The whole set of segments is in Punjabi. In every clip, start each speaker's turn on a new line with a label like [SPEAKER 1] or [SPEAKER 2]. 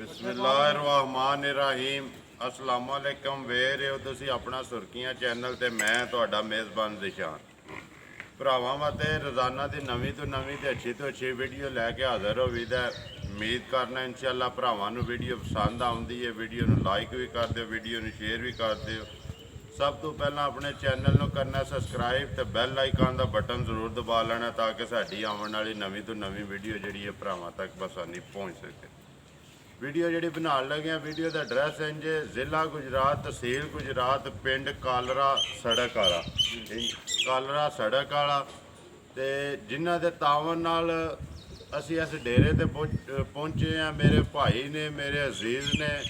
[SPEAKER 1] ਬਿਸਮਿਲ੍ਲਾਹਿਰਰਹਿਮਾਨਿਰਰਹੀਮ। अस्सलाम वालेकुम। ਵੇਖ ਰਹੇ ਹੋ ਤੁਸੀਂ ਆਪਣਾ ਸੁਰਖੀਆਂ ਚੈਨਲ ਤੇ ਮੈਂ ਤੁਹਾਡਾ ਮੇਜ਼ਬਾਨ ਜ਼ਿਸ਼ਾਨ। ਭਰਾਵਾਂ ਵਾਸਤੇ ਰੋਜ਼ਾਨਾ ਦੀ ਨਵੀਂ ਤੋਂ ਨਵੀਂ ਤੇ ਅੱਛੀ ਤੋਂ ਅੱਛੀ ਵੀਡੀਓ ਲੈ ਕੇ ਹਾਜ਼ਰ ਹੋਈਦਾ। ਉਮੀਦ ਕਰਨਾ ਇਨਸ਼ਾਅੱਲਾ ਭਰਾਵਾਂ ਨੂੰ ਵੀਡੀਓ ਪਸੰਦ ਆਉਂਦੀ ਹੈ। ਵੀਡੀਓ ਨੂੰ ਲਾਈਕ ਵੀ ਕਰ ਦਿਓ, ਵੀਡੀਓ ਨੂੰ ਸ਼ੇਅਰ ਵੀ ਕਰ ਦਿਓ। ਸਭ ਤੋਂ ਪਹਿਲਾਂ ਆਪਣੇ ਚੈਨਲ ਨੂੰ ਕਰਨਾ ਸਬਸਕ੍ਰਾਈਬ ਤੇ ਬੈਲ ਆਈਕਨ ਦਾ ਬਟਨ ਜ਼ਰੂਰ ਦਬਾ ਲੈਣਾ ਤਾਂ ਕਿ ਸਾਡੀ ਆਉਣ ਵਾਲੀ ਨਵੀਂ ਤੋਂ ਨਵੀਂ ਵੀਡੀਓ ਜਿਹੜੀ ਹੈ ਭਰਾਵਾਂ ਤੱਕ ਬਸਾਨੀ ਪਹੁੰਚ ਸਕੇ। ਵੀਡੀਓ ਜਿਹੜੀ ਬਣਾਉਣ ਲੱਗੇ ਵੀਡੀਓ ਦਾ ਐਡਰੈਸ ਇੰਜ ਜ਼ਿਲ੍ਹਾ ਗੁਜਰਾਤ, ਤਹਿਸੀਲ ਗੁਜਰਾਤ, ਪਿੰਡ ਕਾਲਰਾ ਸੜਕ ਵਾਲਾ, ਕਾਲਰਾ ਸੜਕ ਵਾਲਾ। ਤੇ ਜਿਨ੍ਹਾਂ ਦੇ ਤਾਵਨ ਨਾਲ ਅਸੀਂ ਇਸ ਡੇਰੇ ਤੇ ਪਹੁੰਚੇ ਹਾਂ, ਮੇਰੇ ਭਾਈ ਨੇ, ਮੇਰੇ ਅਜ਼ੀਜ਼ ਨੇ,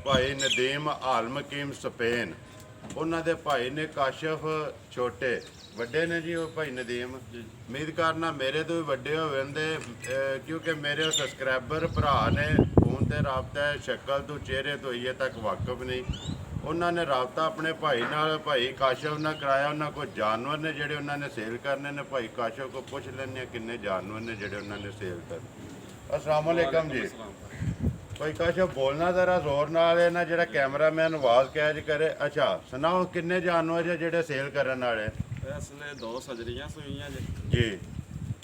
[SPEAKER 1] ਭਾਈ ਨਦੀਮ ਆਲਮਕੀਮ ਸਪੇਨ। ਉਹਨਾਂ ਦੇ ਭਾਈ ਨੇ ਕਾਸ਼ਫ ਛੋਟੇ, ਵੱਡੇ ਨੇ ਜੀ ਉਹ ਭਾਈ ਨਦੀਮ। ਉਮੀਦ ਕਰਨਾ ਮੇਰੇ ਤੋਂ ਵੀ ਵੱਡੇ ਹੋਵੇਂਦੇ ਕਿਉਂਕਿ ਮੇਰੇ ਸਬਸਕ੍ਰਾਈਬਰ ਭਰਾ ਨੇ ਫੋਨ ਤੇ ਰਾਬਤਾ ਹੈ, ਸ਼ਕਲ ਤੋਂ ਚਿਹਰੇ ਤੋਂ ਇਹ ਤੱਕ ਵਾਕਫ ਨਹੀਂ। ਉਹਨਾਂ ਨੇ ਰਾਬਤਾ ਆਪਣੇ ਭਾਈ ਨਾਲ, ਭਾਈ ਕਾਸ਼ਫ ਨਾਲ ਕਰਾਇਆ। ਉਹਨਾਂ ਕੋਲ ਜਾਨਵਰ ਨੇ ਜਿਹੜੇ ਉਹਨਾਂ ਨੇ ਸੇਲ ਕਰਨੇ ਨੇ। ਭਾਈ ਕਾਸ਼ਫ ਕੋ ਪੁੱਛ ਲੈਂਦੇ ਕਿੰਨੇ ਜਾਨਵਰ ਨੇ ਜਿਹੜੇ ਉਹਨਾਂ ਨੇ ਸੇਲ ਕਰਨੇ। अस्सलाम वालेकुम जी। भाई काशफ बोलना जरा जोर नाल है ना, ਜਿਹੜਾ ਕੈਮਰਾਮੈਨ ਆਵਾਜ਼ ਕੈਚ ਕਰੇ। ਅੱਛਾ ਸੁਣਾਓ ਕਿੰਨੇ ਜਾਨਵਰ ਜਿਹੜੇ ਸੇਲ ਕਰਨ ਵਾਲੇ?
[SPEAKER 2] ਇਸ ਲਈ 2 ਸਜਰੀਆਂ ਸੂਈਆਂ
[SPEAKER 1] ਜੀ।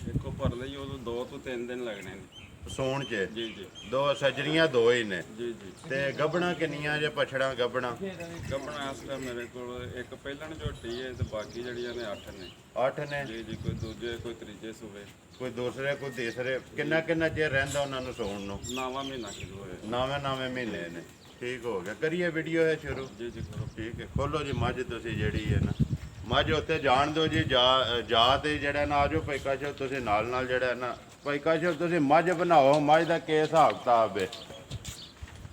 [SPEAKER 2] ਦੇਖੋ ਭਰ ਲਈ ਉਦੋਂ 2 ਤੋਂ 3 ਦਿਨ ਲੱਗਣੇ ਨੇ
[SPEAKER 1] ਸੌਣ ਚ।
[SPEAKER 2] ਜੀ ਜੀ
[SPEAKER 1] 2 ਸਜਰੀਆਂ 2 ਹੀ ਨੇ।
[SPEAKER 2] ਜੀ ਜੀ।
[SPEAKER 1] ਤੇ ਗੱਬਣਾ ਕਿੰਨੀਆਂ ਜੇ? ਪਛੜਾ ਗੱਬਣਾ
[SPEAKER 2] ਗੱਭਣਾ ਇਸ ਟਾਈਮ ਮੇਰੇ ਕੋਲ ਇੱਕ ਪਹਿਲਣ ਝੋਟੀ ਹੈ ਤੇ ਬਾਕੀ ਜਿਹੜੀਆਂ ਨੇ 8 ਨੇ।
[SPEAKER 1] 8 ਨੇ
[SPEAKER 2] ਜੀ ਜੀ। ਕੋਈ ਦੂਜੇ ਕੋਈ ਤੀਜੇ ਸੂਵੇ,
[SPEAKER 1] ਕੋਈ ਦੂਸਰੇ ਕੋਈ ਤੀਸਰੇ। ਕਿੰਨਾ ਕਿੰਨਾ ਚਿਰ ਰਹਿੰਦਾ ਉਹਨਾਂ ਨੂੰ ਸੌਣ ਨੂੰ?
[SPEAKER 2] ਨਾਵਾਂ ਮਹੀਨਾ ਕਿਲੋ ਹੋਏ।
[SPEAKER 1] ਨਵੇਂ ਮਹੀਨੇ ਨੇ। ਠੀਕ ਹੋ ਗਿਆ, ਕਰੀਏ ਵੀਡੀਓ ਇਹ ਸ਼ੁਰੂ।
[SPEAKER 2] ਜੀ ਜੀ ਕਰੋ।
[SPEAKER 1] ਠੀਕ ਹੈ, ਖੋਲੋ ਜੀ ਮੱਝ ਤੁਸੀਂ ਜਿਹੜੀ ਹੈ ਨਾ। ਮੱਝ ਉੱਤੇ ਜਾਣ ਦਿਓ ਜੀ, ਜਾ ਤੇ ਜਿਹੜਾ ਨਾ ਆਜੋ ਭਾਈ ਕਾਸ਼ਫ ਤੁਸੀਂ ਨਾਲ ਜਿਹੜਾ ਨਾ। ਭਾਈ ਕਾਸ਼ਫ ਤੁਸੀਂ ਮੱਝ ਬਣਾਓ, ਮੱਝ ਦਾ ਕੀ ਹਿਸਾਬ ਕਿਤਾਬ ਹੈ?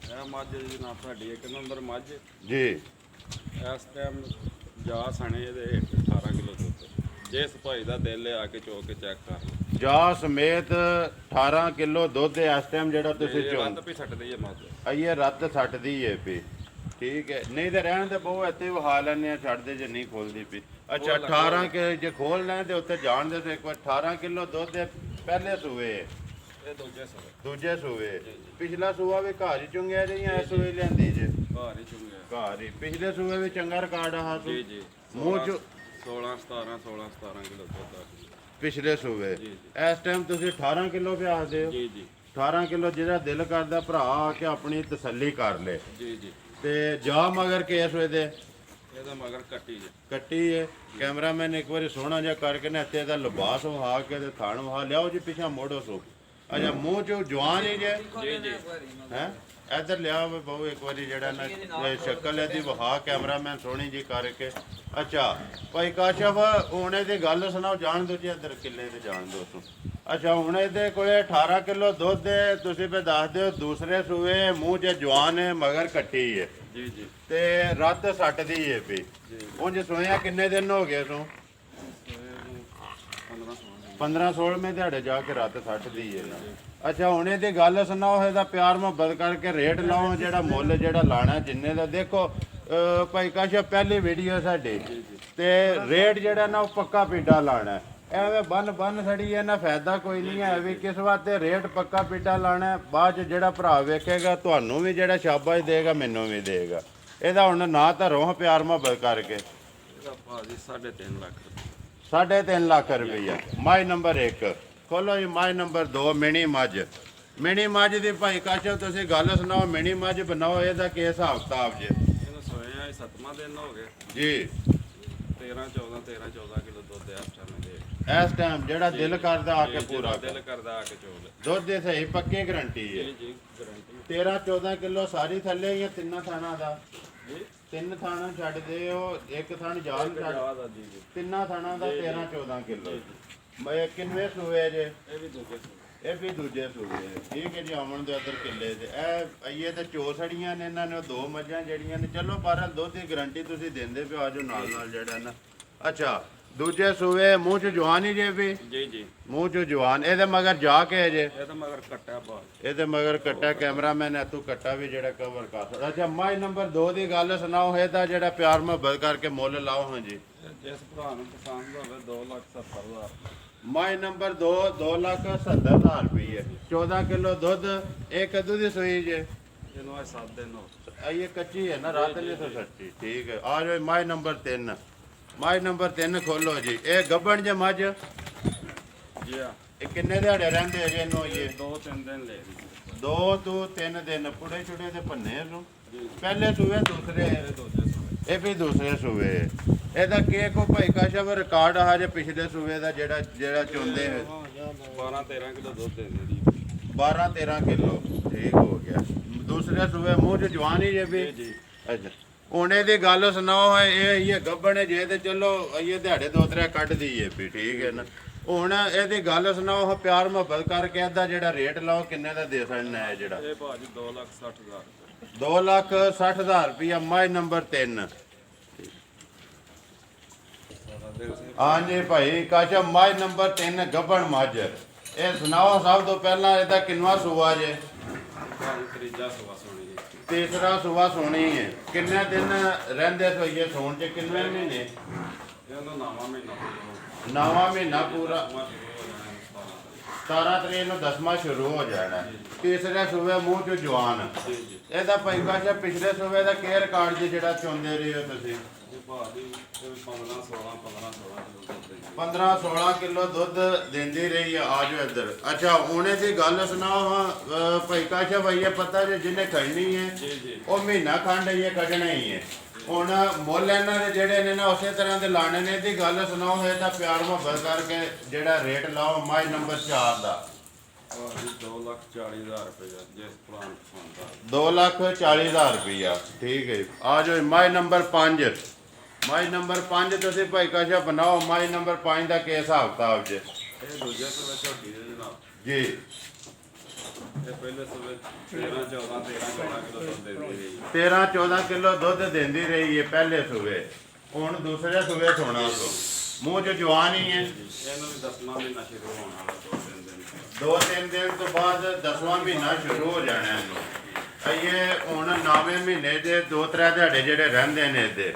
[SPEAKER 2] ਇਹ ਮੱਝ ਜੀ ਨਾ ਸਾਡੀ 1 ਨੰਬਰ ਮੱਝ
[SPEAKER 1] ਜੀ।
[SPEAKER 2] ਇਸ ਟਾਈਮ ਜਾ ਸਣੇ ਇਹਦੇ 18 ਕਿਲੋ ਦੁੱਧ। ਜਿਸ ਭਾਈ ਦਾ ਦਿਲ ਹੈ ਆ ਕੇ ਚੋ ਕੇ ਚੈੱਕ ਕਰ ਲਓ।
[SPEAKER 1] ਜਾ ਸਮੇਤ 18 ਕਿਲੋ ਦੁੱਧ ਇਸ ਟਾਈਮ ਜਿਹੜਾ ਤੁਸੀਂ
[SPEAKER 2] ਇਹ
[SPEAKER 1] ਚੋ
[SPEAKER 2] ਵੱਧ ਵੀ ਛੱਡਦੀ ਹੈ ਮੱਝ।
[SPEAKER 1] ਆਈਏ ਰੱਤ ਸੱਟਦੀ ਏ ਪਈ। ਠੀਕ ਹੈ, ਨਹੀਂ ਤੇ ਰਹਿਣ ਤੇ ਬਹੁਤ ਇੱਥੇ ਵਹਾ ਲੈਂਦੇ ਆ, ਛੱਡਦੇ ਜੇ ਨਹੀਂ ਖੋਲਦੀ ਪਈ। ਅੱਛਾ 18 ਕਿ ਜੇ ਖੋਲ ਲੈਣ ਤੇ ਉੱਤੇ ਜਾਣ ਦੇ ਤੇ ਇੱਕ ਵਾਰ 18 ਕਿਲੋ ਦੁੱਧ ਦੇ ਪਹਿਲੇ ਸੂਏ।
[SPEAKER 2] ਇਹ ਦੂਜੇ ਸੂਵੇ।
[SPEAKER 1] ਦੂਜੇ ਸੂਏ। ਪਿਛਲਾ ਸੂਆ ਵੀ ਘਰ ਹੀ ਚੁੰਗਿਆ ਜੀ ਜਾਂ ਇਸ ਸੂਏ ਲਿਆਂਦੀ ਜੇ?
[SPEAKER 2] ਘਰ ਹੀ ਚੁੰਗਿਆ।
[SPEAKER 1] ਘਰ ਹੀ। ਪਿਛਲੇ ਸੂਏ ਵੀ ਚੰਗਾ ਰਿਕਾਰਡ ਆ।
[SPEAKER 2] ਜੀ ਜੀ।
[SPEAKER 1] ਮੂੰਹ ਚ
[SPEAKER 2] 16 17 ਕਿਲੋ ਦੁੱਧ ਆ।
[SPEAKER 1] ਪਿਛਲੇ ਸੂਏ।
[SPEAKER 2] ਜੀ ਜੀ।
[SPEAKER 1] ਇਸ ਟਾਈਮ ਤੁਸੀਂ 18 ਕਿਲੋ ਪਿਆਸਦੇ ਹੋ।
[SPEAKER 2] ਜੀ ਜੀ
[SPEAKER 1] 18 ਕਿਲੋ ਜਿਹੜਾ ਦਿਲ ਕਰਦਾ ਭਰਾ ਆ ਕੇ ਆਪਣੀ ਤਸੱਲੀ ਕਰ ਲੇ।
[SPEAKER 2] ਜੀ ਜੀ।
[SPEAKER 1] ਤੇ ਜਾ ਮਗਰ ਕੇਸ ਹੋਏ ਦੇ
[SPEAKER 2] ਇਹਦਾ ਮਗਰ ਕੱਟੀ ਜੇ।
[SPEAKER 1] ਕੱਟੀ ਏ। ਕੈਮਰਾਮੈਨ ਇੱਕ ਵਾਰੀ ਸੋਹਣਾ ਜਿਹਾ ਕਰਕੇ ਨਾ ਇੱਥੇ ਦਾ ਲਿਬਾਸ ਵਹਾ ਕੇ ਤੇ ਥਾਣ ਵਹਾ ਲਿਆਓ ਜੀ, ਪਿਛਾ ਮੋੜੋ ਸੋ। ਅੱਛਾ ਮੂੰਹ ਚ ਜਵਾਨ ਹੀ ਜੇ?
[SPEAKER 2] ਜੀ ਜੀ।
[SPEAKER 1] ਹੈ ਇੱਧਰ ਲਿਆ ਬਹੁ ਇੱਕ ਵਾਰੀ ਜਿਹੜਾ ਨਾ ਸ਼ਕਲ ਇਹਦੀ ਵਹਾ ਕੈਮਰਾਮੈਨ ਸੋਹਣੀ ਜੀ ਕਰਕੇ। ਅੱਛਾ ਭਾਈ ਕਾਸ਼ਫ ਹੁਣੇ ਦੀ ਗੱਲ ਸੁਣਾਓ, ਜਾਣ ਦਿਓ ਜੀ ਇੱਧਰ ਕਿੱਲੇ ਤੇ ਜਾਣ ਦਿਓ ਤੂੰ। ਅੱਛਾ ਹੁਣ ਇਹਦੇ ਕੋਲੇ 18 ਕਿਲੋ ਦੁੱਧ ਦੇ ਤੁਸੀਂ ਫੇ ਦੱਸ ਦਿਓ। ਦੂਸਰੇ ਸੂਏ ਮੂੰਹ 'ਚ ਜਵਾਨ ਹੈ, ਮਗਰ ਕੱਟੀ ਹੈ।
[SPEAKER 2] ਜੀ ਜੀ।
[SPEAKER 1] ਤੇ ਰੱਤ ਸੱਟਦੀ ਏ ਪਈ। ਉਂਝ ਸੋਇਆ ਕਿੰਨੇ ਦਿਨ ਹੋ ਗਏ ਤੂੰ? 15-16 ਦਿਹਾੜੇ ਜਾ ਕੇ ਰੱਤ ਸੱਟਦੀ ਏ ਨਾ। ਅੱਛਾ ਹੁਣ ਇਹਦੀ ਗੱਲ ਸੁਣਾਓ, ਇਹਦਾ ਪਿਆਰ ਮੁਹੱਬਤ ਕਰਕੇ ਰੇਟ ਲਾਓ, ਜਿਹੜਾ ਮੁੱਲ ਜਿਹੜਾ ਲਾਣਾ ਜਿੰਨੇ ਦਾ। ਦੇਖੋ ਭਾਈ ਕਾਸ਼ਫ ਪਹਿਲੀ ਵੀਡੀਓ ਸਾਡੀ ਤੇ ਰੇਟ ਜਿਹੜਾ ਨਾ ਉਹ ਪੱਕਾ ਪੀਡਾ ਲਾਣਾ। ਐਵੇਂ ਬੰਨ ਸੜੀ ਹੈ ਨਾ, ਫਾਇਦਾ ਕੋਈ ਨਹੀਂ ਹੈ ਵੀ। ਕਿਸ ਵਾਸਤੇ ਰੇਟ ਪੱਕਾ ਪੀਡਾ ਲਾਣਾ, ਬਾਅਦ ਚ ਜਿਹੜਾ ਭਰਾ ਵੇਖੇਗਾ ਤੁਹਾਨੂੰ ਵੀ ਜਿਹੜਾ ਸ਼ਾਬਾਸ਼ ਦੇਗਾ, ਮੈਨੂੰ ਵੀ ਦੇਗਾ। ਇਹਦਾ ਹੁਣ ਨਾ ਤਾਂ ਰੋਹ ਪਿਆਰ ਮੁਹੱਬਤ ਕਰਕੇ।
[SPEAKER 2] ਇਹਦਾ ਭਾਜੀ 3.5 ਲੱਖ।
[SPEAKER 1] 3.5 ਲੱਖ ਰੁਪਈਆ। ਮੱਝ ਨੰਬਰ 1 ਖੋਲੋ ਜੀ। ਮੱਝ ਨੰਬਰ 2 ਮਿਣੀ ਮੱਝ। ਮਿਣੀ ਮੱਝ ਦੀ ਭਾਈ ਕਾਸ਼ਫ ਤੁਸੀਂ ਗੱਲ ਸੁਣਾਓ, ਮਿਣੀ ਮੱਝ ਬਣਾਓ, ਇਹਦਾ ਕੀ ਹਿਸਾਬ ਕਿਤਾਬ ਜੇ?
[SPEAKER 2] ਇਹਨੂੰ ਸੋਇਆ 7ਵਾਂ ਦਿਨ ਹੋ ਗਿਆ
[SPEAKER 1] ਜੀ।
[SPEAKER 2] 13-14 ਕਿਲੋ ਦੁੱਧ ਆ
[SPEAKER 1] ਇਸ ਟਾਈਮ ਜਿਹੜਾ ਦਿਲ ਕਰਦਾ ਆ ਕੇ ਪੂਰਾ
[SPEAKER 2] ਦਿਲ ਕਰਦਾ ਆ ਕੇ ਚੋਲ।
[SPEAKER 1] ਦੁੱਧ ਦੀ ਸਹੀ ਪੱਕੀ ਗਰੰਟੀ ਹੈ।
[SPEAKER 2] ਜੀ ਜੀ ਗਾਰੰਟੀ।
[SPEAKER 1] 13-14 ਕਿਲੋ ਸਾਰੀ ਥੱਲੇ ਜਾਂ ਤਿੰਨਾਂ ਥਾਣਾ ਦਾ?
[SPEAKER 2] ਜੀ
[SPEAKER 1] 3 ਥਾਣਾ ਛੱਡਦੇ ਹੋ, ਇੱਕ ਥਾਣ ਜਾਲ ਛੱਡ।
[SPEAKER 2] ਯਾਦ ਆ ਜੀ ਜੀ।
[SPEAKER 1] ਤਿੰਨਾਂ ਥਾਣਾ ਦਾ 13-14 ਕਿਲੋ। ਮੈਂ ਕਿੰਨੇ ਸੂਏ ਜੇ?
[SPEAKER 2] ਇਹ ਵੀ ਦੂਜੇ ਸੂਵੇ।
[SPEAKER 1] ਇਹ ਵੀ ਦੂਜੇ ਸੂਏ। ਠੀਕ ਹੈ ਜੀ। ਆਉਣ ਦੇ ਅੰਦਰ ਕਿੱਲੇ ਤੇ ਇਹ ਆਈਏ ਤੇ ਚੋਸੜੀਆਂ ਨੇ ਇਹਨਾਂ ਨੇ, 2 ਮੱਝਾਂ ਜਿਹੜੀਆਂ ਨੇ। ਚਲੋ ਪਰ ਦੁੱਧ ਦੀ ਗਰੰਟੀ ਤੁਸੀਂ ਦਿੰਦੇ ਪਿਓ, ਆਜੋ ਨਾਲ ਜਿਹੜਾ ਨਾ। ਅੱਛਾ ਦੂਜੇ ਸੂਏ ਮੂੰਹ ਚ ਜਵਾਨ ਹੀ ਜੇ ਵੀ?
[SPEAKER 2] ਜੀ ਜੀ।
[SPEAKER 1] ਮੂੰਹ ਚ ਜਵਾਨ। ਇਹਦੇ ਮਗਰ ਜਾ ਕੇ ਜੇ?
[SPEAKER 2] ਇਹਦਾ ਮਗਰ ਕੱਟਿਆ ਬਾਅਦ।
[SPEAKER 1] ਇਹਦੇ ਮਗਰ ਕੱਟਾ। ਕੈਮਰਾਮੈਨ ਤੂੰ ਕੱਟਾ ਵੀ ਜਿਹੜਾ ਕਵਰ ਕਰ ਸਕਦਾ। ਅੱਛਾ ਮੱਝ ਨੰਬਰ 2 ਦੀ ਗੱਲ ਸੁਣਾਓ, ਇਹਦਾ ਜਿਹੜਾ ਪਿਆਰ ਮੁਹੱਬਤ ਕਰਕੇ ਮੁੱਲ ਲਾਓ। ਹਾਂ ਜੀ
[SPEAKER 2] ਜਿਸ ਭਰਾ ਨੂੰ ਪਸੰਦ ਹੋਵੇ 2,70,000।
[SPEAKER 1] ਮਾਈ ਨੰਬਰ 2 2,70,000 ਰੁਪਏ 14 ਕਿਲੋ ਦੁੱਧ। ਇਹ ਕਦੋਂ ਦੀ ਸੂਈ ਜੇ?
[SPEAKER 2] ਇਹਨੂੰ ਅੱਜ 7 ਦਿਨ ਹੋ
[SPEAKER 1] ये कच्ची है ना, रात नहीं तो सच्ची। ठीक है, आ जाओ माई नंबर 3। माई नंबर 3 खोलो जी। ये गब्बन जे मज
[SPEAKER 2] ਜੀ ਆ
[SPEAKER 1] ये किन्ने दिहाड़े रहंदे है जी नो? ये
[SPEAKER 2] 2-3 ਦਿਨ ਲੈ ਲਈ
[SPEAKER 1] 2 ਤੋਂ 3 दिन पुड़े छुड़े ते भन्ने नु। पहले सूबे दूसरे
[SPEAKER 2] ਇਹ ਦੂਜੇ ਸੂਏ
[SPEAKER 1] ਇਹ ਵੀ ਦੂਸਰੇ ਸੂਬੇ। ਇਹਦਾ ਕੀ ਕੋ ਭਾਈ ਕਾਸ਼ਾ ਰਿਕਾਰਡ ਆ ਜੇ ਪਿਛਲੇ ਸੂਬੇ ਦਾ ਜਿਹੜਾ ਚੁੰਦੇ
[SPEAKER 2] 12-13 ਕਿਲੋ ਦੁੱਧ ਦੇ ਦਿੰਦੀ
[SPEAKER 1] 12-13 ਕਿਲੋ। ਠੀਕ ਹੋ ਗਿਆ। ਦੂਸਰੇ ਸੂਬੇ ਮੂੰਹ ਚ ਜਵਾਨ ਹੀ ਜੇ ਵੀ।
[SPEAKER 2] ਜੀ
[SPEAKER 1] ਅੱਛਾ, ਉਹਨੇ ਦੀ ਗੱਲ ਸੁਣਾਓ। ਇਹ ਗੱਬਣ ਜੇ ਤੇ ਚਲੋ ਇਹ ਦਿਹਾੜੇ 2-3 ਕੱਢ ਦਈਏ ਵੀ। ਠੀਕ ਹੈ ਨਾ। ਹੁਣ ਇਹਦੀ ਗੱਲ ਸੁਣਾਓ, ਪਿਆਰ ਮੁਹੱਬਤ ਕਰਕੇ ਇਹਦਾ ਜਿਹੜਾ ਰੇਟ ਲਾਓ ਕਿੰਨੇ ਦਾ ਦੇ ਸਕਣਾ ਹੈ ਜਿਹੜਾ?
[SPEAKER 2] ਇਹ ਭਾਜੀ 2,60,000
[SPEAKER 1] 2,60,000 ਰੁਪਇਆ ਮਾਈ ਨੰਬਰ 3। ਹਾਂਜੀ ਭਾਈ ਕਾਸ਼ਾ ਮਾਈ ਨੰਬਰ 3 ਗੱਬਣ ਮੱਝ। ਇਹ ਸੁਣਾਓ ਸਭ ਤੋਂ ਪਹਿਲਾਂ ਇਹਦਾ ਕਿੰਨਵਾ ਸੂਆ ਜੇ?
[SPEAKER 2] ਭਾਜੀ ਤੀਜਾ ਸੂਆ ਸੋਣੀ ਜੀ
[SPEAKER 1] ਤੀਸਰਾ ਸੂਆ ਸੋਣੀ ਹੈ। ਕਿੰਨੇ ਦਿਨ ਰਹਿੰਦੇ ਸੋਈਏ ਸੋਣ ਚ? ਕਿੰਨੇ ਮਹੀਨੇ?
[SPEAKER 2] ਇਹਨੂੰ ਨਵਾਂ ਮਹੀਨਾ ਹੋ
[SPEAKER 1] ਨਵਾਂ ਮਹੀਨਾ ਪੂਰਾ।
[SPEAKER 2] ਜਾਣਾ
[SPEAKER 1] 17 ਤਰੀਕ ਨੂੰ 10ਵਾਂ ਸ਼ੁਰੂ ਹੋ ਜਾਣਾ। ਤੀਸਰੇ ਸੂਬੇ ਮੂੰਹ ਚ ਜਵਾਨ।
[SPEAKER 2] ਜੀ ਜੀ
[SPEAKER 1] ਇਹਦਾ ਭਾਈ ਕਾਸ਼ਾ ਪਿਛਲੇ ਸੂਬੇ ਦਾ ਕੀ ਰਿਕਾਰਡ ਜੇ ਜਿਹੜਾ ਚੁੰਦੇ ਰਹੇ ਹੋ ਤੁਸੀਂ?
[SPEAKER 2] ਇਹ ਭਾਜੀ 15-16 ਕਿਲੋ ਦੁੱਧ ਦੇ
[SPEAKER 1] 15-16 ਕਿਲੋ ਦੁੱਧ ਦਿੰਦੀ ਰਹੀ ਆ। ਆ ਜਾਓ ਇੱਧਰ। ਅੱਛਾ, ਉਹਨੇ ਦੀ ਗੱਲ ਸੁਣਾਓ ਭਾਈ ਕਾਸ਼ਾ ਭਾਈ, ਇਹ ਪਤਾ ਜੇ ਜਿਹਨੇ ਖੜਨੀ ਹੈ
[SPEAKER 2] ਜੀ ਜੀ
[SPEAKER 1] ਉਹ ਮਹੀਨਾ ਖੰਡ ਇਹ ਕੱਢਣਾ ਹੀ ਹੈ। ਹੁਣ ਮੁੱਲ ਇਹਨਾਂ ਦੇ ਜਿਹੜੇ ਨੇ ਨਾ ਉਸੇ ਤਰ੍ਹਾਂ ਦੇ ਲਾਣੇ ਨੇ। ਦੀ ਗੱਲ ਸੁਣਾਓ, ਇਹ ਤਾਂ ਪਿਆਰ ਮੁਹੱਬਤ ਕਰਕੇ ਜਿਹੜਾ ਰੇਟ ਲਾਓ ਮਾਈ ਨੰਬਰ 4 ਦਾ।
[SPEAKER 2] ਭਾਜੀ 2,40,000 ਰੁਪਏ ਜਿਸ ਪ੍ਰਾਂਤ ਪਸੰਦ
[SPEAKER 1] 2,40,000 ਰੁਪਇਆ। ਠੀਕ ਹੈ। ਆ ਜਾਓ ਮਾਈ ਨੰਬਰ 5। ਮਾਈ ਨੰਬਰ 5 ਤੁਸੀਂ ਭਾਈ ਕਾਸ਼ਾ ਬਣਾਓ। ਮਾਈ ਨੰਬਰ 5 ਦਾ ਕੀ ਹਿਸਾਬ ਕਿਤਾਬ ਜੇ?
[SPEAKER 2] ਇਹ ਦੂਜੇ ਸੂਬੇ ਝੋਟੀ ਦੇ ਜਨਾਬ।
[SPEAKER 1] ਜੀ,
[SPEAKER 2] ਇਹ ਪਹਿਲੇ ਸੂਬੇ 13-14 ਕਿਲੋ ਦੁੱਧ ਦੇ ਰਹੀ
[SPEAKER 1] 13-14 ਕਿਲੋ ਦੁੱਧ ਦਿੰਦੀ ਰਹੀ ਹੈ ਪਹਿਲੇ ਸੂਬੇ। ਹੁਣ ਦੂਸਰੇ ਸੂਬੇ ਸੋਣਾ ਸੋ ਮੂੰਹ ਚ ਜਵਾਨ ਹੀ ਹੈ।
[SPEAKER 2] ਇਹਨੂੰ ਵੀ 10ਵਾਂ ਮਹੀਨਾ ਸ਼ੁਰੂ ਹੋਣ ਵਾਲਾ 2-3 ਦਿਨ
[SPEAKER 1] 2-3 ਦਿਨ ਤੋਂ ਬਾਅਦ 10ਵਾਂ ਮਹੀਨਾ ਸ਼ੁਰੂ ਹੋ ਜਾਣਾ ਇਹਨੂੰ। ਇਹ ਹੁਣ 9ਵੇਂ ਮਹੀਨੇ ਦੇ 2-3 ਦਿਹਾੜੇ ਜਿਹੜੇ ਰਹਿੰਦੇ ਨੇ ਇਹਦੇ।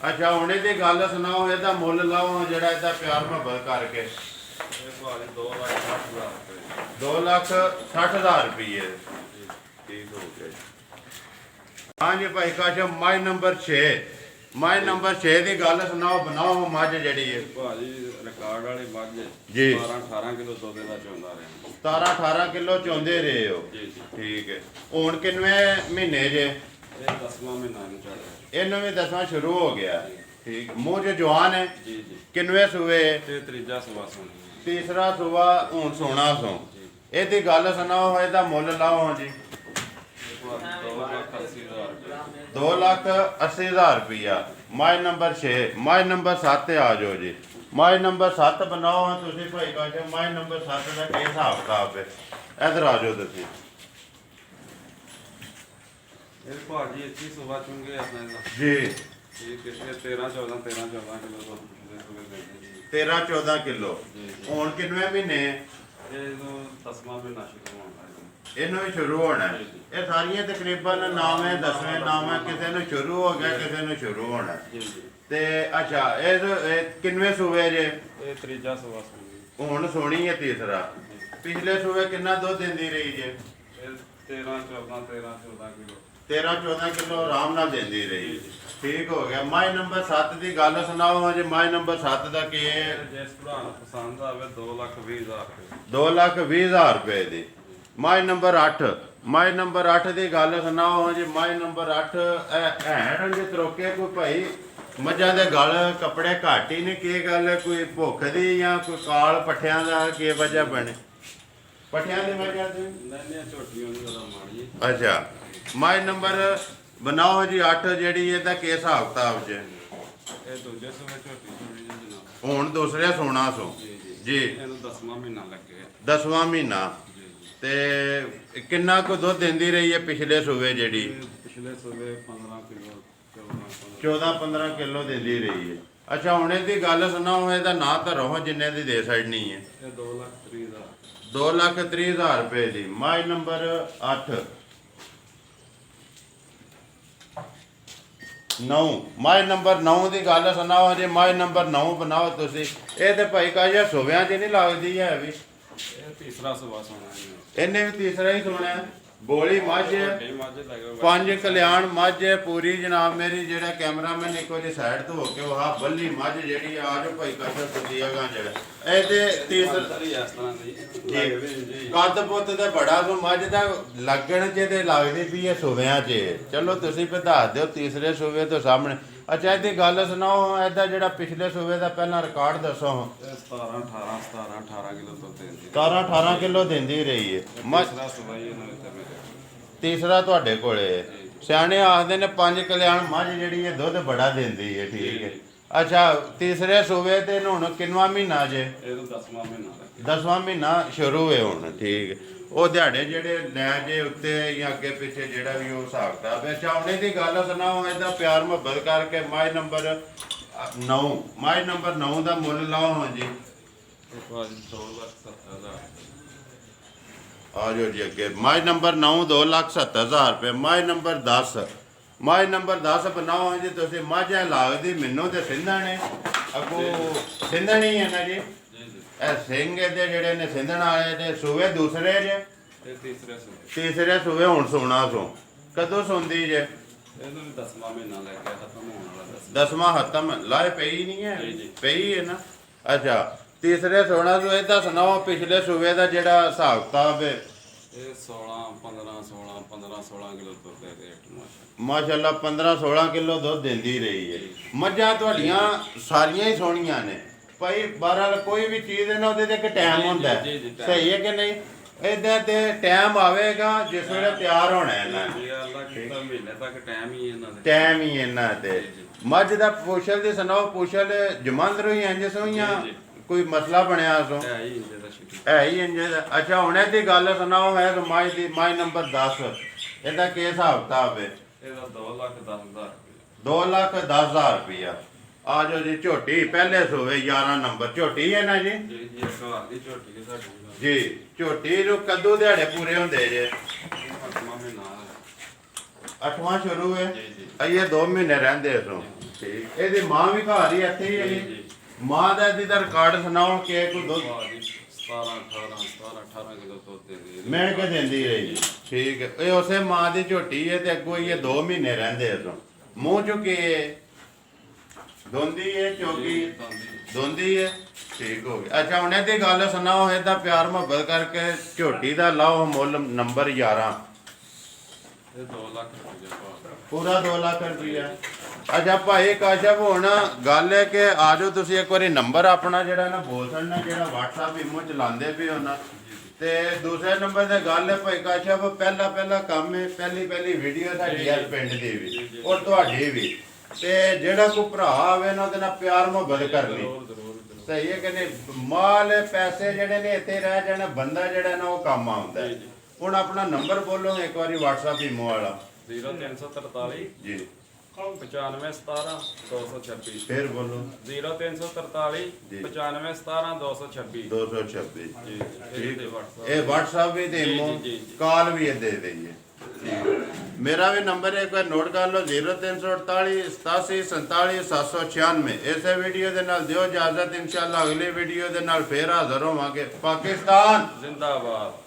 [SPEAKER 1] ਅੱਛਾ, ਹੁਣ ਇਹਦੀ ਗੱਲ ਸੁਣਾਓ, ਇਹਦਾ ਮੁੱਲ ਲਾਓ ਜਿਹੜਾ ਇਹਦਾ ਪਿਆਰ ਮੁਹੱਬਤ ਕਰਕੇ।
[SPEAKER 2] ਇਹ ਭਾਜੀ 2,60,000 ਰੁਪਏ
[SPEAKER 1] 2,60,000 ਰੁਪਏ। ਠੀਕ ਹੋ ਗਿਆ। ਹਾਂਜੀ ਭਾਈ ਕਾਸ਼ਾ ਮਾਈ ਨੰਬਰ 6। ਮਾਈ ਨੰਬਰ 6 ਦੀ ਗੱਲ ਸੁਣਾਓ। ਬਣਾਓ ਮੱਝ ਜਿਹੜੀ ਹੈ।
[SPEAKER 2] ਭਾਜੀ ਰਿਕਾਰਡ ਵਾਲੀ ਮੱਝ
[SPEAKER 1] ਜੀ।
[SPEAKER 2] 12-18 ਕਿਲੋ ਦੁੱਧ ਦਾ ਚੋਂਦਾ ਰਿਹਾ
[SPEAKER 1] 17-18 ਕਿਲੋ ਚੋਂਦੇ ਰਹੇ ਹੋ।
[SPEAKER 2] ਜੀ ਜੀ
[SPEAKER 1] ਠੀਕ ਹੈ। ਹੁਣ ਕਿੰਨੇ ਮਹੀਨੇ ਜੇ?
[SPEAKER 2] ਇਹ 10ਵਾਂ ਮਹੀਨਾ ਨੂੰ ਚੜ੍ਹ ਰਿਹਾ
[SPEAKER 1] ਇਹਨੂੰ ਵੀ 10ਵਾਂ ਸ਼ੁਰੂ ਹੋ ਗਿਆ। ਠੀਕ, ਮੂੰਹ ਚ ਜਵਾਨ ਹੈ।
[SPEAKER 2] ਜੀ ਜੀ
[SPEAKER 1] ਕਿੰਨਵੇਂ ਸੂਏ?
[SPEAKER 2] ਤੇ ਤੀਜਾ ਸੂਆ ਸੋਣੀ
[SPEAKER 1] ਤੀਸਰਾ ਸੂਆ ਹੁਣ ਸੋਣਾ ਸੋ। ਇਹਦੀ ਗੱਲ ਸੁਣਾਓ, ਇਹਦਾ ਮੁੱਲ ਲਾਓ ਜੀ।
[SPEAKER 2] 2,80,000 ਰੁਪਏ
[SPEAKER 1] 2,80,000 ਰੁਪਇਆ। ਮਾਈ ਨੰਬਰ 6। ਮਾਈ ਨੰਬਰ 7 ਤੇ ਆ ਜਾਓ ਜੀ। ਮਾਈ ਨੰਬਰ 7 ਬਣਾਓ ਤੁਸੀਂ ਭਾਈ ਕਾਸ਼ਾ। ਮਾਈ ਨੰਬਰ 7 ਦਾ ਕੀ ਹਿਸਾਬ ਕਿਤਾਬ ਹੈ? ਇੱਧਰ ਆ ਜਾਓ ਤੁਸੀਂ।
[SPEAKER 2] ਇਹ ਭਾਜੀ ਇੱਥੇ ਸੂਆ ਚੁੰਗੇ ਆਪਣੇ ਦਾ
[SPEAKER 1] ਜੀ,
[SPEAKER 2] ਇਹ ਕਿਸੇ 13-14 ਕਿਲੋ ਦੁੱਧ ਦੇ ਸੂਬੇ ਦੇ ਜੀ
[SPEAKER 1] 13-14 ਕਿਲੋ।
[SPEAKER 2] ਜੀ ਜੀ
[SPEAKER 1] ਹੁਣ ਕਿੰਨੇ ਮਹੀਨੇ?
[SPEAKER 2] ਇਹਨੂੰ 10ਵਾਂ ਮਹੀਨਾ ਸ਼ੁਰੂ ਹੋਣ ਵਾਲਾ
[SPEAKER 1] ਇਹਨੂੰ ਵੀ ਸ਼ੁਰੂ ਹੋਣਾ ਹੈ। ਇਹ ਸਾਰੀਆਂ ਤਕਰੀਬਨ 9ਵੇਂ 10ਵੇਂ 9ਵੇਂ ਕਿਸੇ ਨੂੰ ਸ਼ੁਰੂ ਹੋ ਗਿਆ, ਕਿਸੇ ਨੂੰ ਸ਼ੁਰੂ ਹੋਣਾ।
[SPEAKER 2] ਜੀ ਜੀ
[SPEAKER 1] ਤੇ ਅੱਛਾ, ਇਹ ਕਿੰਨਵੇਂ ਸੂਏ ਜੇ?
[SPEAKER 2] ਇਹ ਤੀਜਾ ਸੂਆ ਸੋਣੀ
[SPEAKER 1] ਹੁਣ ਸੋਣੀ ਹੈ ਤੀਸਰਾ। ਪਿਛਲੇ ਸੂਏ ਕਿੰਨਾ ਦੁੱਧ ਦਿੰਦੀ ਰਹੀ ਜੇ?
[SPEAKER 2] ਇਹ 13-14 ਕਿਲੋ
[SPEAKER 1] 13-14 ਕਿਲੋ ਆਰਾਮ ਨਾਲ ਦਿੰਦੀ ਰਹੀ। ਠੀਕ ਹੋ ਗਿਆ। ਮਾਈ ਨੰਬਰ 7 ਦੀ ਗੱਲ ਸੁਣਾਓ ਜੀ। ਮਾਈ ਨੰਬਰ 7 ਦਾ ਕੀ ਹੈ?
[SPEAKER 2] ਜਿਸ ਭਰਾ ਨੂੰ ਪਸੰਦ ਆਵੇ 2,20,000 ਰੁਪਏ
[SPEAKER 1] 2,20,000 ਰੁਪਏ ਦੀ। ਮਾਈ ਨੰਬਰ 8। ਮਾਈ ਨੰਬਰ 8 ਦੀ ਗੱਲ ਸੁਣਾਓ ਜੀ। ਮਾਈ ਨੰਬਰ 8 ਐਣ ਜੇ ਤਰੋਕੇ ਕੋਈ ਭਾਈ ਮੱਝਾਂ ਦੇ ਗਲ ਕੱਪੜੇ ਘੱਟ ਹੀ ਨੇ। ਕੀ ਗੱਲ ਹੈ? ਕੋਈ ਭੁੱਖ ਦੀ ਜਾਂ ਕੋਈ ਕਾਲ ਪੱਠਿਆਂ ਦਾ ਕੀ ਵਜ੍ਹਾ ਬਣੇ? ਪੱਠਿਆਂ ਦੀ ਵਜ੍ਹਾ ਤੇ?
[SPEAKER 2] ਨਹੀਂ ਝੋਟੀਆਂ ਦੀ ਉਹਦਾ ਮਾੜੀ
[SPEAKER 1] ਅੱਛਾ, ਮਾਈ ਨੰਬਰ ਬਣਾਓ ਜੀ 8 ਜਿਹੜੀ ਇਹਦਾ ਕੀ ਹਿਸਾਬ ਕਿਤਾਬ ਚ?
[SPEAKER 2] ਇਹ ਦੂਜੇ ਸੂਬੇ ਝੋਟੀ ਸੋਣੀ ਜੀ ਜਨਾਬ।
[SPEAKER 1] ਹੁਣ ਦੂਸਰੇ ਸੋਣਾ ਸੋ।
[SPEAKER 2] ਜੀ ਜੀ
[SPEAKER 1] ਜੀ,
[SPEAKER 2] ਇਹਨੂੰ 10ਵਾਂ ਮਹੀਨਾ ਲੱਗਿਆ
[SPEAKER 1] 10ਵਾਂ ਮਹੀਨਾ।
[SPEAKER 2] ਜੀ ਜੀ
[SPEAKER 1] ਤੇ ਕਿੰਨਾ ਕੁ ਦੁੱਧ ਦਿੰਦੀ ਰਹੀ ਹੈ ਪਿਛਲੇ ਸੂਬੇ ਜਿਹੜੀ?
[SPEAKER 2] ਇਹ ਪਿਛਲੇ ਸੂਬੇ 15 ਕਿਲੋ
[SPEAKER 1] 14-15 ਕਿਲੋ ਦਿੰਦੀ ਰਹੀ ਹੈ। ਅੱਛਾ, ਹੁਣ ਇਹਦੀ ਗੱਲ ਸੁਣਾਓ, ਇਹਦਾ ਨਾਂ ਤਾਂ ਰਹੋ ਜਿੰਨੇ ਦੀ ਦੇ ਛੱਡਣੀ ਹੈ।
[SPEAKER 2] ਇਹ 2,30,000
[SPEAKER 1] 2,30,000 ਰੁਪਏ ਦੀ। ਮਾਈ ਨੰਬਰ 8। 9 ਮਾਈ ਨੰਬਰ 9 ਦੀ ਗੱਲ ਸੁਣਾਓ ਜੇ ਮਾਈ ਨੰਬਰ 9 ਬਣਾਓ ਤੁਸੀਂ। ਇਹ ਤੇ ਭਾਈ ਕਾਜਾ ਸੁਵਿਆਂ 'ਚ ਨਹੀਂ ਲੱਗਦੀ ਹੈ ਵੀ।
[SPEAKER 2] ਇਹ ਤੀਸਰਾ ਸੁਭਾ ਸੋਣਾ ਜੀ।
[SPEAKER 1] ਇਹਨੇ ਵੀ ਤੀਸਰਾ ਹੀ ਸੁਣਿਆ। ਬੋਲੀ ਮੱਝ
[SPEAKER 2] ਵੱਡੀ ਮੱਝ ਲੱਗੇ
[SPEAKER 1] ਪੰਜ ਕਲਿਆਣ ਮੱਝ ਪੂਰੀ ਜਨਾਬ ਮੇਰੀ। ਜਿਹੜਾ ਕੈਮਰਾਮੈਨ ਇੱਕ ਵਾਰੀ ਸਾਈਡ ਤੋਂ ਹੋ ਕੇ ਉਹ ਆ ਬੱਲੀ ਮੱਝ ਜਿਹੜੀ ਆ ਜੋ ਭਾਈ ਕਾਜਾ ਸੁਦੀ ਹੈਗਾ ਜਿਹੜਾ ਇਹ ਤੇ ਤੀਸਰਾ
[SPEAKER 2] ਇਸ ਤਰ੍ਹਾਂ ਦੀ ਲੱਗਦੇ ਜੀ।
[SPEAKER 1] ਕੱਦ ਪੁੱਤ ਤੇ ਬੜਾ ਸੋ ਮੱਝ ਦਾ ਲੱਗਣ ਚ ਤੇ ਲੱਗਦੀ ਵੀ ਇਹ ਸੁਵਿਆਂ 'ਚ। ਚਲੋ ਤੁਸੀਂ ਵੀ ਦੱਸ ਦਿਓ ਤੀਸਰੇ ਸੂਬੇ ਤੋਂ ਸਾਹਮਣੇ। ਅੱਛਾ ਇਹਦੀ ਗੱਲ ਸੁਣਾਓ ਇਹਦਾ ਜਿਹੜਾ ਪਿਛਲੇ ਸੂਬੇ ਦਾ ਪਹਿਲਾਂ ਰਿਕਾਰਡ ਦੱਸੋ।
[SPEAKER 2] 17 18 ਕਿਲੋ ਦੁੱਧ ਦਿੰਦੀ
[SPEAKER 1] 17-18 ਕਿਲੋ ਦਿੰਦੀ ਰਹੀ ਹੈ ਮੱਝ।
[SPEAKER 2] ਤੀਸਰਾ ਸੁਭਾ ਹੀ ਇਹਨਾਂ ਵਿੱਚ ਮੇਰੇ
[SPEAKER 1] ਤੀਸਰਾ ਤੁਹਾਡੇ ਕੋਲੇ ਹੈ। ਸਿਆਣੇ ਆਖਦੇ ਨੇ ਪੰਜ ਕਲਿਆਣ ਮੱਝ ਜਿਹੜੀ ਇਹ ਦੁੱਧ ਬੜਾ ਦਿੰਦੀ ਹੈ। ਠੀਕ ਹੈ। ਅੱਛਾ ਤੀਸਰੇ ਸੂਬੇ ਤੇ ਹੁਣ ਕਿੰਨਵਾਂ ਮਹੀਨਾ ਜੇ?
[SPEAKER 2] ਇਹਨੂੰ 10ਵਾਂ ਮਹੀਨਾ ਲੱਗੇ।
[SPEAKER 1] 10ਵਾਂ ਮਹੀਨਾ ਸ਼ੁਰੂ ਹੈ ਹੁਣ। ਠੀਕ ਹੈ। ਉਹ ਦਿਹਾੜੇ ਜਿਹੜੇ ਲੈ ਜੇ ਉੱਤੇ ਜਾਂ ਅੱਗੇ ਪਿੱਛੇ ਜਿਹੜਾ ਵੀ ਉਹ ਹਿਸਾਬ ਕਿਤਾਬ ਹੈ। ਅੱਛਾ ਉਹਨੇ ਦੀ ਗੱਲ ਸੁਣਾਓ ਇਹਦਾ ਪਿਆਰ ਮੁਹੱਬਤ ਕਰਕੇ ਮਾਈ ਨੰਬਰ 9 ਮਾਈ ਨੰਬਰ 9 ਦਾ ਮੁੱਲ ਲਾਓ ਹਾਂ ਜੀ।
[SPEAKER 2] ਇਹ ਭਾਜੀ 2,70,000
[SPEAKER 1] ਆ ਜਾਓ ਜੀ ਅੱਗੇ। ਮਾਈ ਨੰਬਰ 9 2,70,000 ਰੁਪਏ। ਮਾਈ ਨੰਬਰ 10 ਮਾਈ ਨੰਬਰ 10 ਬਣਾਓ ਹਾਂ ਜੀ ਤੁਸੀਂ। ਮੱਝ ਐ ਲੱਗਦੀ ਮੈਨੂੰ ਤੇ ਸਿੰਧਾਂ ਨੇ ਅੱਗੋਂ ਸਿੰਧਣ ਹੀ ਹੈ ਨਾ ਜੀ।
[SPEAKER 2] ਜੀ ਜੀ।
[SPEAKER 1] ਇਹ ਸਿੰਘ ਇਹਦੇ ਜਿਹੜੇ ਨੇ ਸਿੰਧਣ ਵਾਲੇ ਨੇ ਸੂਵੇ ਦੂਸਰੇ ਜੇ
[SPEAKER 2] ਇਹ ਤੀਸਰੇ ਸੁਭਾ
[SPEAKER 1] ਤੀਸਰੇ ਸੂਵੇ ਹੁਣ ਸੋਣਾ ਸੋ ਕਦੋਂ ਸੌਂਦੀ ਜੇ?
[SPEAKER 2] ਇਹਨੂੰ ਵੀ 10ਵਾਂ ਮਹੀਨਾ ਲੈ ਕੇ ਖਤਮ ਹੋਣ ਵਾਲਾ
[SPEAKER 1] 10ਵਾਂ ਹੱਤਮ ਲਾਏ ਪਈ ਨਹੀਂ ਹੈ
[SPEAKER 2] ਜੀ, ਜੀ।
[SPEAKER 1] ਪਈ ਹੈ ਨਾ। ਅੱਛਾ ਤੀਸਰੇ ਸੋਣਾ ਸੋ ਇਹਦਾ ਸੁਣਾਓ ਪਿਛਲੇ ਸੂਵੇ ਦਾ ਜਿਹੜਾ ਹਿਸਾਬ ਕਿਤਾਬ ਹੈ।
[SPEAKER 2] ਇਹ 15-16 ਕਿਲੋ ਦੁੱਧ ਦੇ ਰੇਟ
[SPEAKER 1] ਮਾਸ਼ਾਅੱਲਾ 15-16 ਕਿਲੋ ਦੁੱਧ ਦਿੰਦੀ ਰਹੀ ਹੈ। ਮੱਝਾਂ ਤੁਹਾਡੀਆਂ ਸਾਰੀਆਂ ਹੀ ਸੋਹਣੀਆਂ ਨੇ ਭਾਈ। ਬਹਰਾਲ ਕੋਈ ਵੀ ਚੀਜ਼ ਹੈ ਨਾ ਉਹਦੇ ਤੇ ਇੱਕ ਟਾਈਮ ਹੁੰਦਾ ਹੈ।
[SPEAKER 2] ਜੀ, ਜੀ, time।
[SPEAKER 1] ਸਹੀ ਹੈ ਕਿ ਨਹੀਂ? ਇਹਦਾ ਤੇ ਟਾਈਮ ਆਵੇਗਾ ਜਿਸ ਵੇਲੇ ਤਿਆਰ ਹੋਣਾ ਇਹਨਾਂ ਨੇ।
[SPEAKER 2] ਇਹ ਅੱਲਾ ਕੀਤਾ ਮਹੀਨੇ ਤੱਕ ਟਾਈਮ ਹੀ ਇਹਨਾਂ ਦੇ
[SPEAKER 1] ਟਾਈਮ ਹੀ ਇਹਨਾਂ ਤੇ। ਮੱਝ ਦਾ ਪੁੱਛਲ ਦੇ ਸੁਣਾਓ ਪੁੱਛਲ ਜਮਾਂਦਰੋਂ ਹੀ ਇੰਜ ਸੋਈਆਂ
[SPEAKER 2] ਜੀ, ਜੀ।
[SPEAKER 1] ਕੋਈ ਮਸਲਾ ਬਣਿਆ ਸੋ
[SPEAKER 2] ਹੈ ਹੀ ਇਹਦੇ ਦਾ ਸ਼ੁਰੂ।
[SPEAKER 1] ਹੈ ਹੀ ਇੰਜ ਦਾ। ਅੱਛਾ ਹੁਣ ਇਹਦੀ ਗੱਲ ਸੁਣਾਓ ਹੈ ਮਾਈ ਦੀ ਮਾਈ ਨੰਬਰ 10 ਇਹਦਾ ਕੀ ਹਿਸਾਬ ਕਿਤਾਬ ਹੈ?
[SPEAKER 2] ਇਹਦਾ 2,10,000 ਰੁਪਏ।
[SPEAKER 1] 2,10,000 ਰੁਪਇਆ। ਆ ਜਾਓ ਜੀ ਝੋਟੀ ਪਹਿਲੇ ਸੋਵੇ 11 ਨੰਬਰ ਝੋਟੀ ਹੈ ਨਾ ਜੀ।
[SPEAKER 2] ਜੀ ਜੀ ਇੱਕ ਘਰ ਦੀ ਝੋਟੀ ਹੈ ਸਾਡੀ।
[SPEAKER 1] ਜੀ ਝੋਟੀ ਨੂੰ ਕਦੋਂ ਦਿਹਾੜੇ ਪੂਰੇ ਹੁੰਦੇ ਜੇ?
[SPEAKER 2] 8ਵਾਂ ਮਹੀਨਾ ਹੈ।
[SPEAKER 1] 8ਵਾਂ ਸ਼ੁਰੂ ਹੈ।
[SPEAKER 2] ਜੀ ਜੀ।
[SPEAKER 1] ਇਹ 2 ਮਹੀਨੇ ਰਹਿੰਦੇ ਸੋ। ਠੀਕ ਇਹਦੀ ਮਾਂ ਵੀ ਘਰ ਹੀ ਇੱਥੇ ਹੀ ਹੈ
[SPEAKER 2] ਜੀ
[SPEAKER 1] ਜੀ।
[SPEAKER 2] ਜੀ।
[SPEAKER 1] ਮਾਂ ਦਾ ਇਹਦੀ ਦਾ ਰਿਕਾਰਡ ਸੁਣਾਓ ਕਿ ਕੋਈ ਦੁੱਧ
[SPEAKER 2] 17-18 ਕਿਲੋ ਦੁੱਧ ਦਿੰਦੀ
[SPEAKER 1] ਮਿਣ ਕੇ ਦਿੰਦੀ ਰਹੀ। ਠੀਕ ਹੈ। ਇਹ ਉਸੇ ਮਾਂ ਦੀ ਝੋਟੀ ਹੈ ਤੇ ਅੱਗੋਂ ਇਹ 2 ਮਹੀਨੇ ਰਹਿੰਦੇ ਸੋ। ਮੂੰਹ ਚੁੱਕੀ ਹੈ ਦੋਂਦੀ ਹੈ ਚੋਗੀ ਦੋਂਦੀ ਹੈ। ਠੀਕ ਹੋ ਗਿਆ। ਅੱਛਾ ਹੁਣ ਇਹਦੀ ਗੱਲ ਸੁਣਾਓ ਇਹਦਾ ਪਿਆਰ ਮੁਹੱਬਤ ਕਰਕੇ ਝੋਟੀ ਦਾ ਲਾਓ ਮੁੱਲ ਨੰਬਰ 11
[SPEAKER 2] ਇਹ 2 ਲੱਖ ਰੁਪਏ ਭਾਅ।
[SPEAKER 1] ਪੂਰਾ 2 ਲੱਖ ਰੁਪਇਆ। ਅੱਛਾ ਭਾਈ ਕਾਸ਼ਫ ਹੁਣ ਗੱਲ ਹੈ ਕਿ ਆ ਜਾਓ ਤੁਸੀਂ ਇੱਕ ਵਾਰੀ ਨੰਬਰ ਆਪਣਾ ਜਿਹੜਾ ਨਾ ਬੋਲ ਸਕਣਾ ਜਿਹੜਾ WhatsApp ਇਮੋ ਚਲਾਉਂਦੇ ਪਏ ਹੋ ਨਾ। ਤੇ ਦੂਸਰੇ ਨੰਬਰ ਤੇ ਗੱਲ ਹੈ ਭਾਈ ਕਾਸ਼ਫ ਪਹਿਲਾ ਕੰਮ ਹੈ ਪਹਿਲੀ ਵੀਡੀਓ ਸਾਡੀ ਹੈ ਪਿੰਡ ਦੀ ਵੀ ਔਰ ਤੁਹਾਡੀ ਵੀ। ਤੇ ਜਿਹੜਾ ਕੋਈ ਭਰਾ ਆਵੇ ਨਾ ਉਹਦੇ ਨਾਲ ਪਿਆਰ ਮੁਹੱਬਤ ਕਰਨੀ।
[SPEAKER 2] ਜ਼ਰੂਰ।
[SPEAKER 1] ਸਹੀ ਹੈ ਕਿ ਨਹੀਂ? ਮਾਲ ਪੈਸੇ ਜਿਹੜੇ ਨੇ ਇੱਥੇ ਰਹਿ ਜਾਣਾ ਬੰਦਾ ਜਿਹੜਾ ਨਾ ਉਹ ਕੰਮ ਆਉਂਦਾ ਹੈ। ਹੁਣ ਆਪਣਾ ਨੰਬਰ ਬੋਲੋ ਇੱਕ ਵਾਰੀ WhatsApp ਇਮੋ ਵਾਲਾ।
[SPEAKER 2] 0343
[SPEAKER 1] ਜੀ
[SPEAKER 2] 9517 226।
[SPEAKER 1] ਫਿਰ ਬੋਲੋ
[SPEAKER 2] 0343 9517 226।
[SPEAKER 1] 226
[SPEAKER 2] ਜੀ ਇਹ WhatsApp।
[SPEAKER 1] ਇਹ WhatsApp ਵੀ ਤੇ
[SPEAKER 2] ਜੀ,
[SPEAKER 1] ਇਮੋ
[SPEAKER 2] ਜੀ, ਜੀ।
[SPEAKER 1] ਕਾਲ ਵੀ ਇਹ ਦੇ ਦਈਏ। ਮੇਰਾ ਵੀ ਨੰਬਰ ਇੱਕ ਵਾਰ ਨੋਟ ਕਰ ਲਓ 0348 87 47 796। ਇਸੇ ਵੀਡੀਓ ਦੇ ਨਾਲ ਦਿਓ ਇਜਾਜ਼ਤ। ਇਨਸ਼ਾਅੱਲਾ ਅਗਲੀ ਵੀਡੀਓ ਦੇ ਨਾਲ ਫੇਰ ਹਾਜ਼ਰ ਹੋਵਾਂਗੇ। ਪਾਕਿਸਤਾਨ
[SPEAKER 2] ਜ਼ਿੰਦਾਬਾਦ।